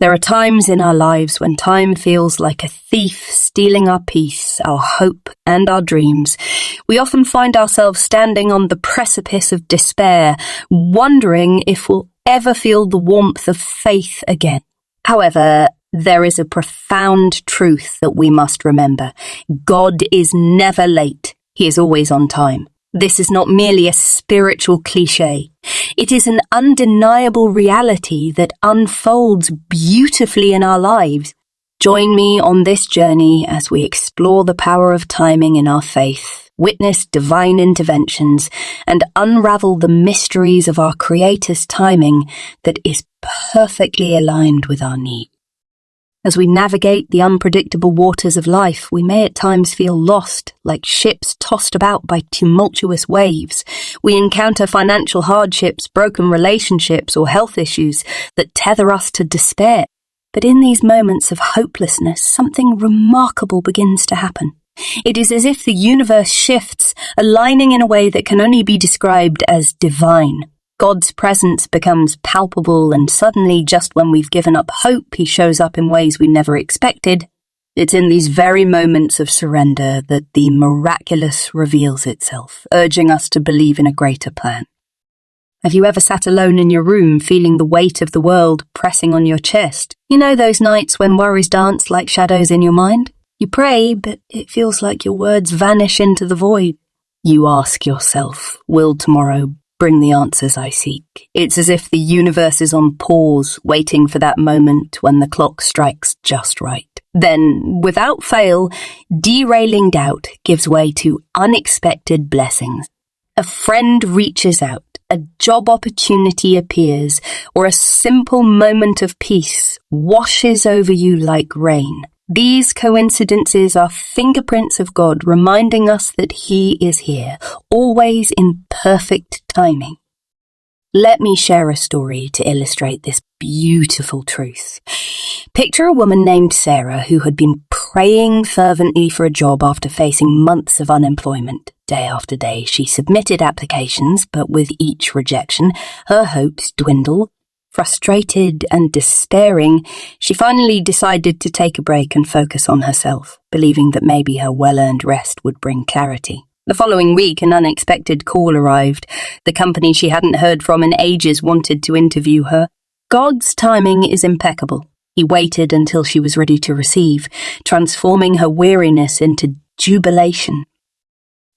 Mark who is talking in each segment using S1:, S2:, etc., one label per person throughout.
S1: There are times in our lives when time feels like a thief stealing our peace, our hope, and our dreams. We often find ourselves standing on the precipice of despair, wondering if we'll ever feel the warmth of faith again. However, there is a profound truth that we must remember. God is never late. He is always on time. This is not merely a spiritual cliche. It is an undeniable reality that unfolds beautifully in our lives. Join me on this journey as we explore the power of timing in our faith, witness divine interventions, and unravel the mysteries of our Creator's timing that is perfectly aligned with our needs. As we navigate the unpredictable waters of life, we may at times feel lost, like ships tossed about by tumultuous waves. We encounter financial hardships, broken relationships, or health issues that tether us to despair. But in these moments of hopelessness, something remarkable begins to happen. It is as if the universe shifts, aligning in a way that can only be described as divine. God's presence becomes palpable, and suddenly, just when we've given up hope, He shows up in ways we never expected. It's in these very moments of surrender that the miraculous reveals itself, urging us to believe in a greater plan. Have you ever sat alone in your room, feeling the weight of the world pressing on your chest? You know those nights when worries dance like shadows in your mind? You pray, but it feels like your words vanish into the void. You ask yourself, will tomorrow bring the answers I seek? It's as if the universe is on pause, waiting for that moment when the clock strikes just right. Then, without fail, derailing doubt gives way to unexpected blessings. A friend reaches out, a job opportunity appears, or a simple moment of peace washes over you like rain. These coincidences are fingerprints of God reminding us that He is here, always in perfect timing. Let me share a story to illustrate this beautiful truth. Picture a woman named Sarah who had been praying fervently for a job after facing months of unemployment. Day after day, she submitted applications, but with each rejection, her hopes dwindled. Frustrated and despairing, she finally decided to take a break and focus on herself, believing that maybe her well-earned rest would bring clarity. The following week, an unexpected call arrived. The company she hadn't heard from in ages wanted to interview her. God's timing is impeccable. He waited until she was ready to receive, transforming her weariness into jubilation.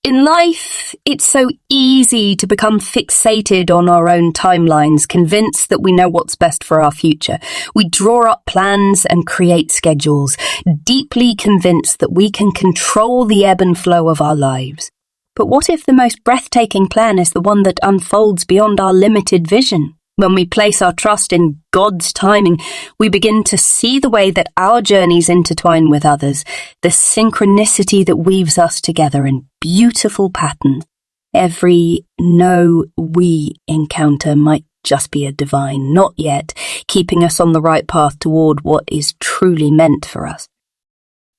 S1: In life, it's so easy to become fixated on our own timelines, convinced that we know what's best for our future. We draw up plans and create schedules, deeply convinced that we can control the ebb and flow of our lives. But what if the most breathtaking plan is the one that unfolds beyond our limited vision? When we place our trust in God's timing, we begin to see the way that our journeys intertwine with others, the synchronicity that weaves us together in beautiful patterns. Every no we encounter might just be a divine not yet, keeping us on the right path toward what is truly meant for us.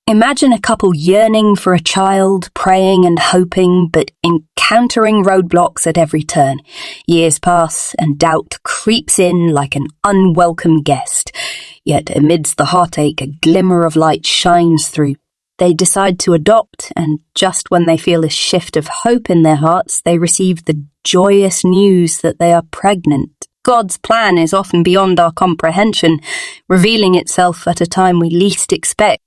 S1: Imagine a couple yearning for a child, praying and hoping, but encountering roadblocks at every turn. Years pass and doubt creeps in like an unwelcome guest. Yet amidst the heartache, a glimmer of light shines through. They decide to adopt, and just when they feel a shift of hope in their hearts, they receive the joyous news that they are pregnant. God's plan is often beyond our comprehension, revealing itself at a time we least expect.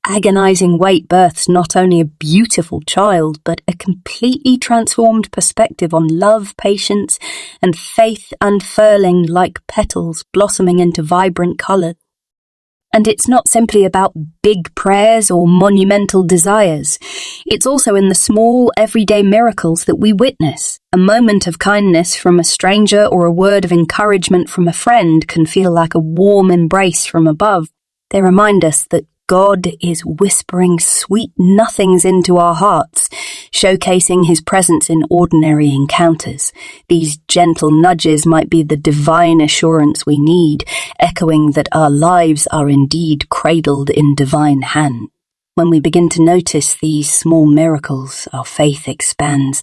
S1: Agonizing wait births not only a beautiful child, but a completely transformed perspective on love, patience, and faith unfurling like petals blossoming into vibrant color. And it's not simply about big prayers or monumental desires. It's also in the small, everyday miracles that we witness. A moment of kindness from a stranger or a word of encouragement from a friend can feel like a warm embrace from above. They remind us that God is whispering sweet nothings into our hearts, showcasing His presence in ordinary encounters. These gentle nudges might be the divine assurance we need, echoing that our lives are indeed cradled in divine hand. When we begin to notice these small miracles, our faith expands,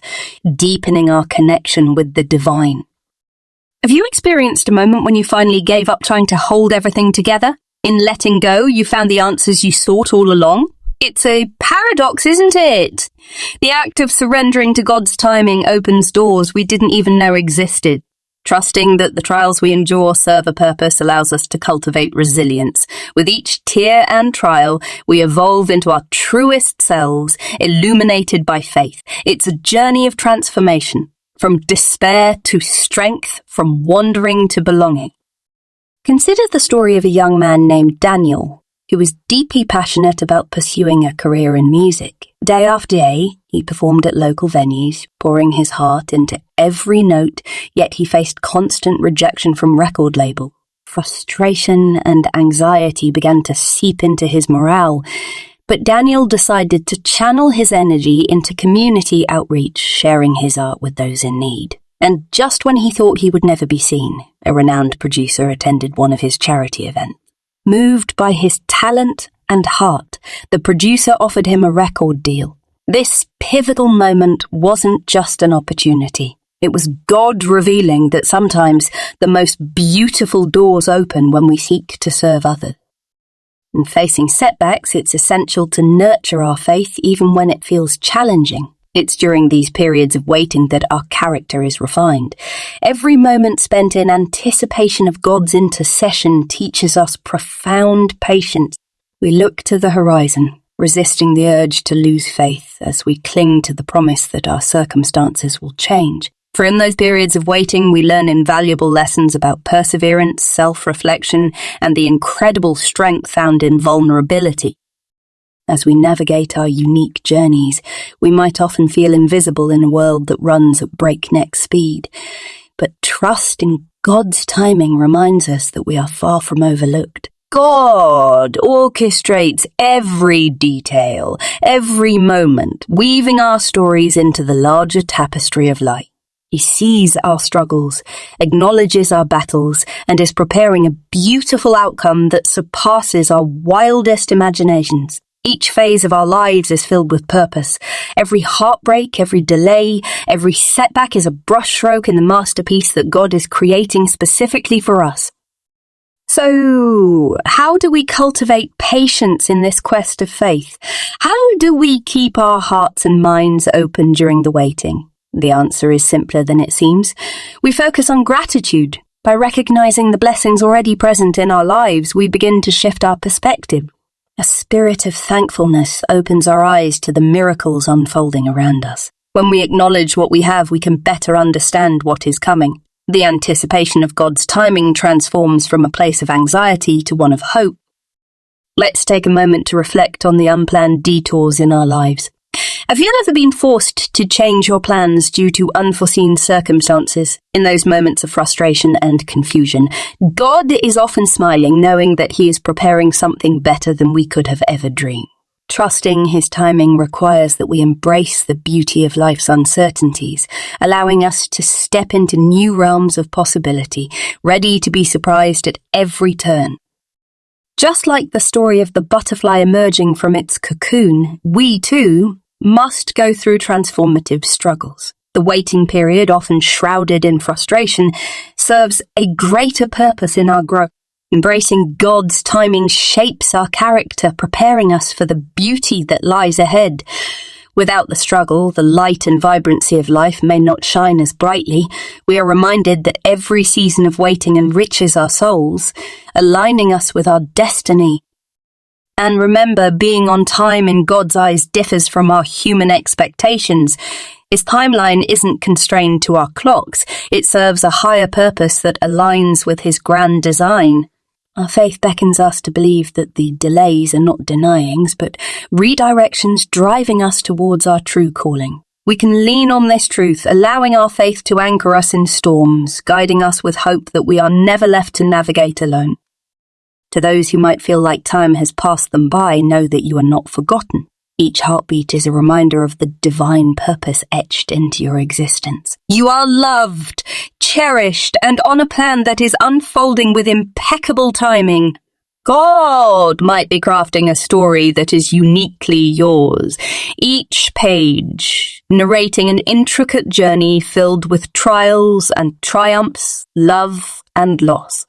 S1: deepening our connection with the divine. Have you experienced a moment when you finally gave up trying to hold everything together? In letting go, you found the answers you sought all along? It's a paradox, isn't it? The act of surrendering to God's timing opens doors we didn't even know existed. Trusting that the trials we endure serve a purpose allows us to cultivate resilience. With each tear and trial, we evolve into our truest selves, illuminated by faith. It's a journey of transformation, from despair to strength, from wandering to belonging. Consider the story of a young man named Daniel, who was deeply passionate about pursuing a career in music. Day after day, he performed at local venues, pouring his heart into every note, yet he faced constant rejection from record label. Frustration and anxiety began to seep into his morale, but Daniel decided to channel his energy into community outreach, sharing his art with those in need. And just when he thought he would never be seen, a renowned producer attended one of his charity events. Moved by his talent and heart, the producer offered him a record deal. This pivotal moment wasn't just an opportunity. It was God revealing that sometimes the most beautiful doors open when we seek to serve others. In facing setbacks, it's essential to nurture our faith even when it feels challenging. It's during these periods of waiting that our character is refined. Every moment spent in anticipation of God's intercession teaches us profound patience. We look to the horizon, resisting the urge to lose faith as we cling to the promise that our circumstances will change. For in those periods of waiting, we learn invaluable lessons about perseverance, self-reflection, and the incredible strength found in vulnerability. As we navigate our unique journeys, we might often feel invisible in a world that runs at breakneck speed. But trust in God's timing reminds us that we are far from overlooked. God orchestrates every detail, every moment, weaving our stories into the larger tapestry of life. He sees our struggles, acknowledges our battles, and is preparing a beautiful outcome that surpasses our wildest imaginations. Each phase of our lives is filled with purpose. Every heartbreak, every delay, every setback is a brushstroke in the masterpiece that God is creating specifically for us. So, how do we cultivate patience in this quest of faith? How do we keep our hearts and minds open during the waiting? The answer is simpler than it seems. We focus on gratitude. By recognizing the blessings already present in our lives, we begin to shift our perspective. A spirit of thankfulness opens our eyes to the miracles unfolding around us. When we acknowledge what we have, we can better understand what is coming. The anticipation of God's timing transforms from a place of anxiety to one of hope. Let's take a moment to reflect on the unplanned detours in our lives. Have you ever been forced to change your plans due to unforeseen circumstances? In those moments of frustration and confusion, God is often smiling, knowing that He is preparing something better than we could have ever dreamed. Trusting His timing requires that we embrace the beauty of life's uncertainties, allowing us to step into new realms of possibility, ready to be surprised at every turn. Just like the story of the butterfly emerging from its cocoon, we too must go through transformative struggles. The waiting period, often shrouded in frustration, serves a greater purpose in our growth. Embracing God's timing shapes our character, preparing us for the beauty that lies ahead. Without the struggle, the light and vibrancy of life may not shine as brightly. We are reminded that every season of waiting enriches our souls, aligning us with our destiny. And remember, being on time in God's eyes differs from our human expectations. His timeline isn't constrained to our clocks. It serves a higher purpose that aligns with His grand design. Our faith beckons us to believe that the delays are not denyings, but redirections driving us towards our true calling. We can lean on this truth, allowing our faith to anchor us in storms, guiding us with hope that we are never left to navigate alone. To those who might feel like time has passed them by, know that you are not forgotten. Each heartbeat is a reminder of the divine purpose etched into your existence. You are loved, cherished, and on a plan that is unfolding with impeccable timing. God might be crafting a story that is uniquely yours, each page narrating an intricate journey filled with trials and triumphs, love and loss.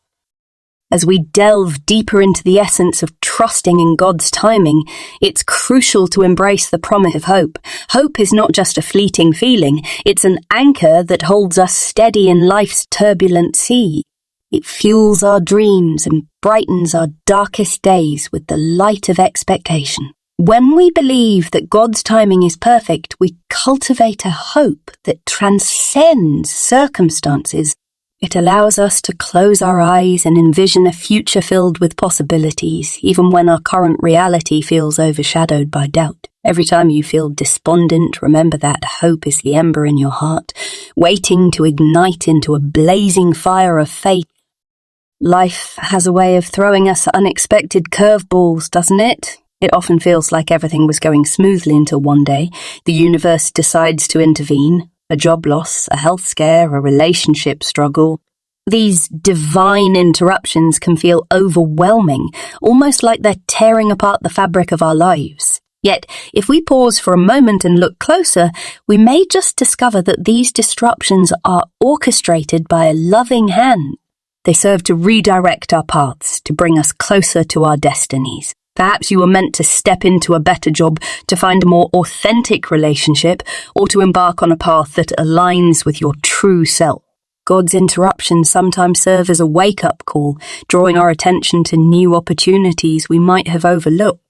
S1: As we delve deeper into the essence of trusting in God's timing, it's crucial to embrace the promise of hope. Hope is not just a fleeting feeling, it's an anchor that holds us steady in life's turbulent sea. It fuels our dreams and brightens our darkest days with the light of expectation. When we believe that God's timing is perfect, we cultivate a hope that transcends circumstances. It allows us to close our eyes and envision a future filled with possibilities, even when our current reality feels overshadowed by doubt. Every time you feel despondent, remember that hope is the ember in your heart, waiting to ignite into a blazing fire of faith. Life has a way of throwing us unexpected curveballs, doesn't it? It often feels like everything was going smoothly until one day the universe decides to intervene. A job loss, a health scare, a relationship struggle. These divine interruptions can feel overwhelming, almost like they're tearing apart the fabric of our lives. Yet, if we pause for a moment and look closer, we may just discover that these disruptions are orchestrated by a loving hand. They serve to redirect our paths, to bring us closer to our destinies. Perhaps you were meant to step into a better job, to find a more authentic relationship, or to embark on a path that aligns with your true self. God's interruptions sometimes serve as a wake-up call, drawing our attention to new opportunities we might have overlooked.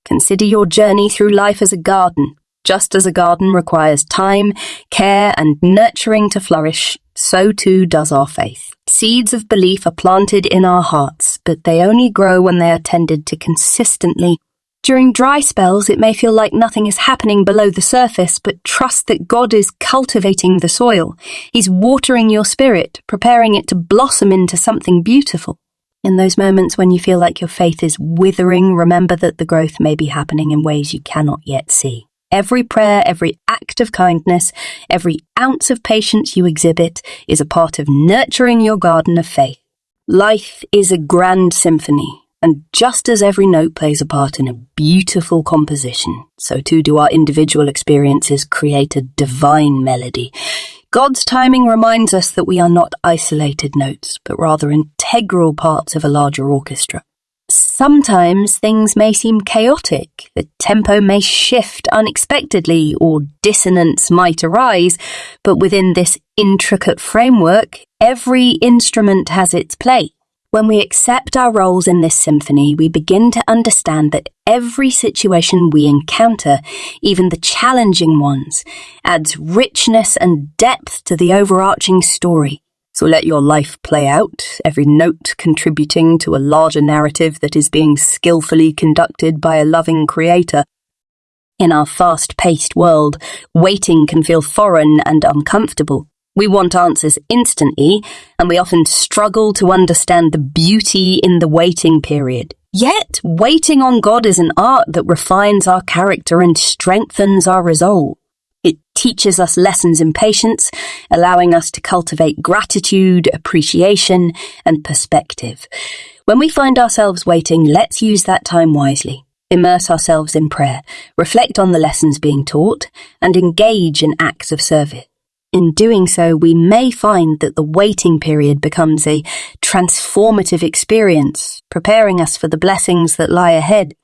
S1: Consider your journey through life as a garden. Just as a garden requires time, care, and nurturing to flourish, so too does our faith. Seeds of belief are planted in our hearts, but they only grow when they are tended to consistently. During dry spells, it may feel like nothing is happening below the surface, but trust that God is cultivating the soil. He's watering your spirit, preparing it to blossom into something beautiful. In those moments when you feel like your faith is withering, remember that the growth may be happening in ways you cannot yet see. Every prayer, every act of kindness, every ounce of patience you exhibit is a part of nurturing your garden of faith. Life is a grand symphony, and just as every note plays a part in a beautiful composition, so too do our individual experiences create a divine melody. God's timing reminds us that we are not isolated notes, but rather integral parts of a larger orchestra. Sometimes things may seem chaotic, the tempo may shift unexpectedly, or dissonance might arise, but within this intricate framework, every instrument has its place. When we accept our roles in this symphony, we begin to understand that every situation we encounter, even the challenging ones, adds richness and depth to the overarching story. So let your life play out, every note contributing to a larger narrative that is being skillfully conducted by a loving creator. In our fast-paced world, waiting can feel foreign and uncomfortable. We want answers instantly, and we often struggle to understand the beauty in the waiting period. Yet, waiting on God is an art that refines our character and strengthens our resolve. It teaches us lessons in patience, allowing us to cultivate gratitude, appreciation, and perspective. When we find ourselves waiting, let's use that time wisely. Immerse ourselves in prayer, reflect on the lessons being taught, and engage in acts of service. In doing so, we may find that the waiting period becomes a transformative experience, preparing us for the blessings that lie ahead.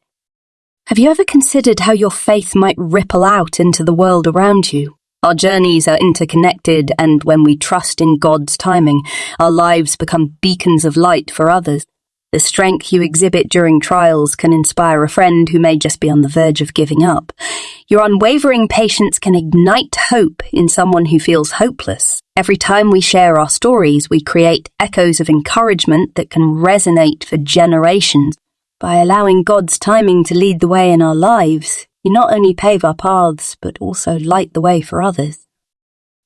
S1: Have you ever considered how your faith might ripple out into the world around you? Our journeys are interconnected, and when we trust in God's timing, our lives become beacons of light for others. The strength you exhibit during trials can inspire a friend who may just be on the verge of giving up. Your unwavering patience can ignite hope in someone who feels hopeless. Every time we share our stories, we create echoes of encouragement that can resonate for generations. By allowing God's timing to lead the way in our lives, we not only pave our paths, but also light the way for others.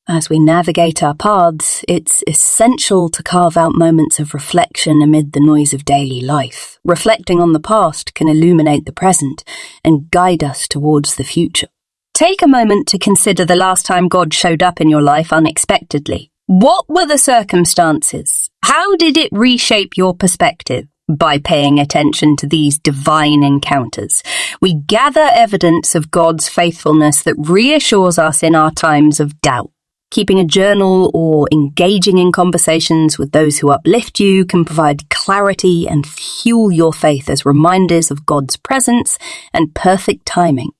S1: As we navigate our paths, it's essential to carve out moments of reflection amid the noise of daily life. Reflecting on the past can illuminate the present and guide us towards the future. Take a moment to consider the last time God showed up in your life unexpectedly. What were the circumstances? How did it reshape your perspective? By paying attention to these divine encounters, we gather evidence of God's faithfulness that reassures us in our times of doubt. Keeping a journal or engaging in conversations with those who uplift you can provide clarity and fuel your faith as reminders of God's presence and perfect timing.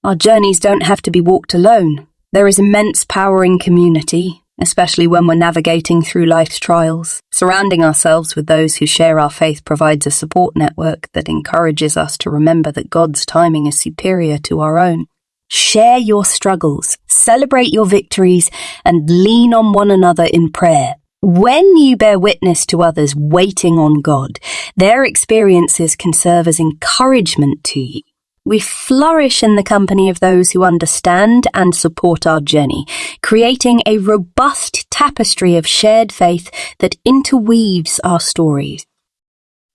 S1: Our journeys don't have to be walked alone. There is immense power in community, especially when we're navigating through life's trials. Surrounding ourselves with those who share our faith provides a support network that encourages us to remember that God's timing is superior to our own. Share your struggles, celebrate your victories, and lean on one another in prayer. When you bear witness to others waiting on God, their experiences can serve as encouragement to you. We flourish in the company of those who understand and support our journey, creating a robust tapestry of shared faith that interweaves our stories.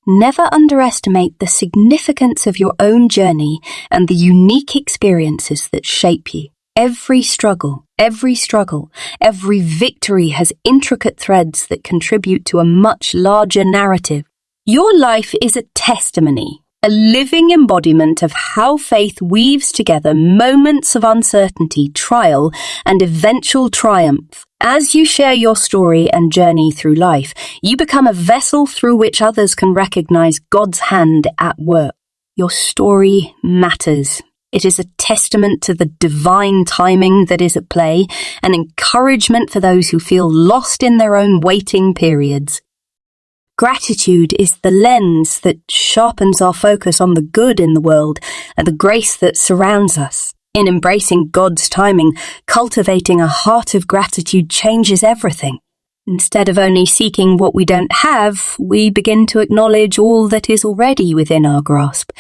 S1: Never underestimate the significance of your own journey and the unique experiences that shape you. Every struggle, every victory has intricate threads that contribute to a much larger narrative. Your life is a testimony, a living embodiment of how faith weaves together moments of uncertainty, trial, and eventual triumph. As you share your story and journey through life, you become a vessel through which others can recognize God's hand at work. Your story matters. It is a testament to the divine timing that is at play, an encouragement for those who feel lost in their own waiting periods. Gratitude is the lens that sharpens our focus on the good in the world and the grace that surrounds us. In embracing God's timing, cultivating a heart of gratitude changes everything. Instead of only seeking what we don't have, we begin to acknowledge all that is already within our grasp.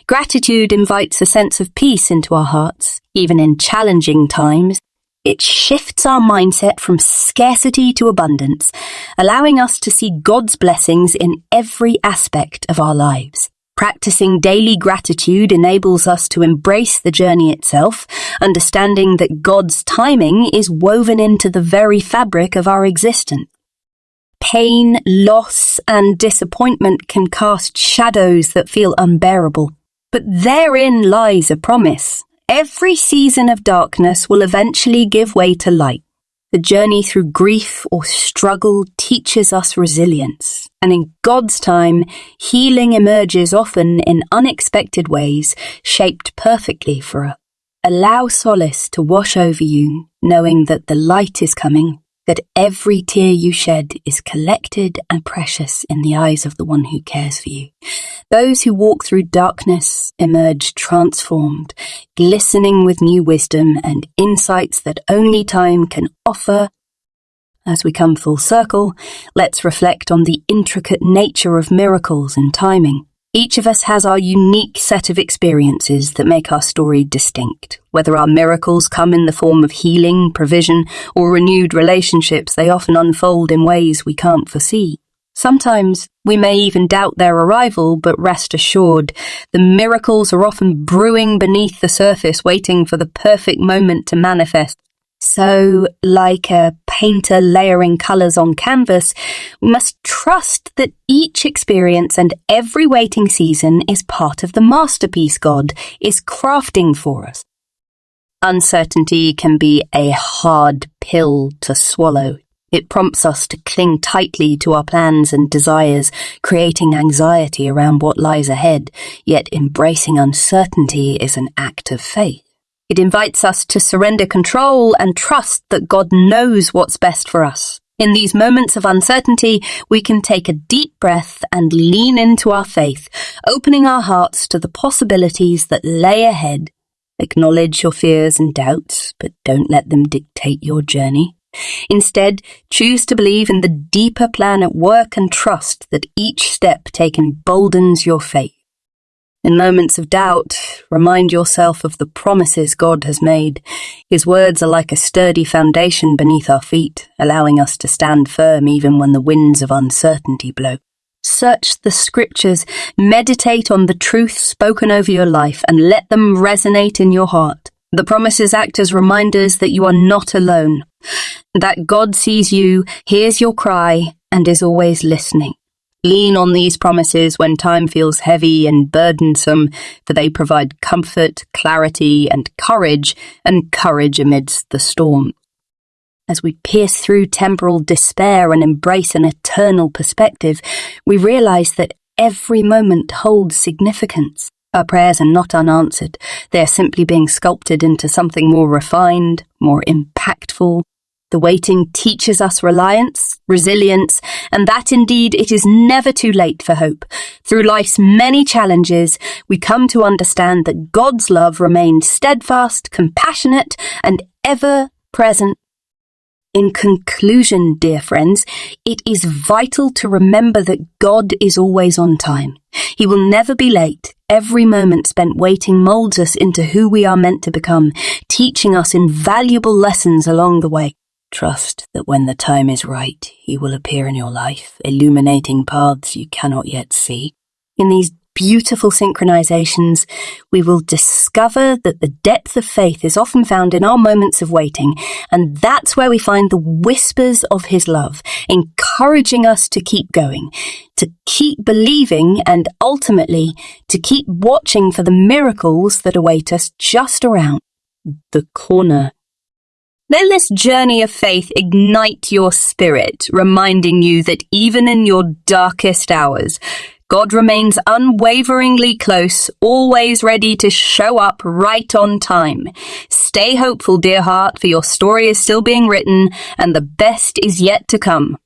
S1: Gratitude invites a sense of peace into our hearts, even in challenging times. It shifts our mindset from scarcity to abundance, allowing us to see God's blessings in every aspect of our lives. Practicing daily gratitude enables us to embrace the journey itself, understanding that God's timing is woven into the very fabric of our existence. Pain, loss, and disappointment can cast shadows that feel unbearable, but therein lies a promise. Every season of darkness will eventually give way to light. The journey through grief or struggle teaches us resilience, and in God's time, healing emerges often in unexpected ways, shaped perfectly for us. Allow solace to wash over you, knowing that the light is coming, that every tear you shed is collected and precious in the eyes of the one who cares for you. Those who walk through darkness emerge transformed, glistening with new wisdom and insights that only time can offer. As we come full circle, let's reflect on the intricate nature of miracles and timing. Each of us has our unique set of experiences that make our story distinct. Whether our miracles come in the form of healing, provision, or renewed relationships, they often unfold in ways we can't foresee. Sometimes we may even doubt their arrival, but rest assured, the miracles are often brewing beneath the surface, waiting for the perfect moment to manifest. So, like a painter layering colours on canvas, we must trust that each experience and every waiting season is part of the masterpiece God is crafting for us. Uncertainty can be a hard pill to swallow. It prompts us to cling tightly to our plans and desires, creating anxiety around what lies ahead, yet embracing uncertainty is an act of faith. It invites us to surrender control and trust that God knows what's best for us. In these moments of uncertainty, we can take a deep breath and lean into our faith, opening our hearts to the possibilities that lay ahead. Acknowledge your fears and doubts, but don't let them dictate your journey. Instead, choose to believe in the deeper plan at work and trust that each step taken boldens your faith. In moments of doubt, remind yourself of the promises God has made. His words are like a sturdy foundation beneath our feet, allowing us to stand firm even when the winds of uncertainty blow. Search the scriptures, meditate on the truth spoken over your life, and let them resonate in your heart. The promises act as reminders that you are not alone, that God sees you, hears your cry, and is always listening. Lean on these promises when time feels heavy and burdensome, for they provide comfort, clarity, and courage amidst the storm. As we pierce through temporal despair and embrace an eternal perspective, we realize that every moment holds significance. Our prayers are not unanswered. They are simply being sculpted into something more refined, more impactful. The waiting teaches us reliance, resilience, and that indeed it is never too late for hope. Through life's many challenges, we come to understand that God's love remains steadfast, compassionate, and ever present. In conclusion, dear friends, it is vital to remember that God is always on time. He will never be late. Every moment spent waiting molds us into who we are meant to become, teaching us invaluable lessons along the way. Trust that when the time is right, He will appear in your life, illuminating paths you cannot yet see. In these beautiful synchronizations, we will discover that the depth of faith is often found in our moments of waiting, and that's where we find the whispers of His love, encouraging us to keep going, to keep believing, and ultimately to keep watching for the miracles that await us just around the corner. Let this journey of faith ignite your spirit, reminding you that even in your darkest hours, God remains unwaveringly close, always ready to show up right on time. Stay hopeful, dear heart, for your story is still being written and the best is yet to come.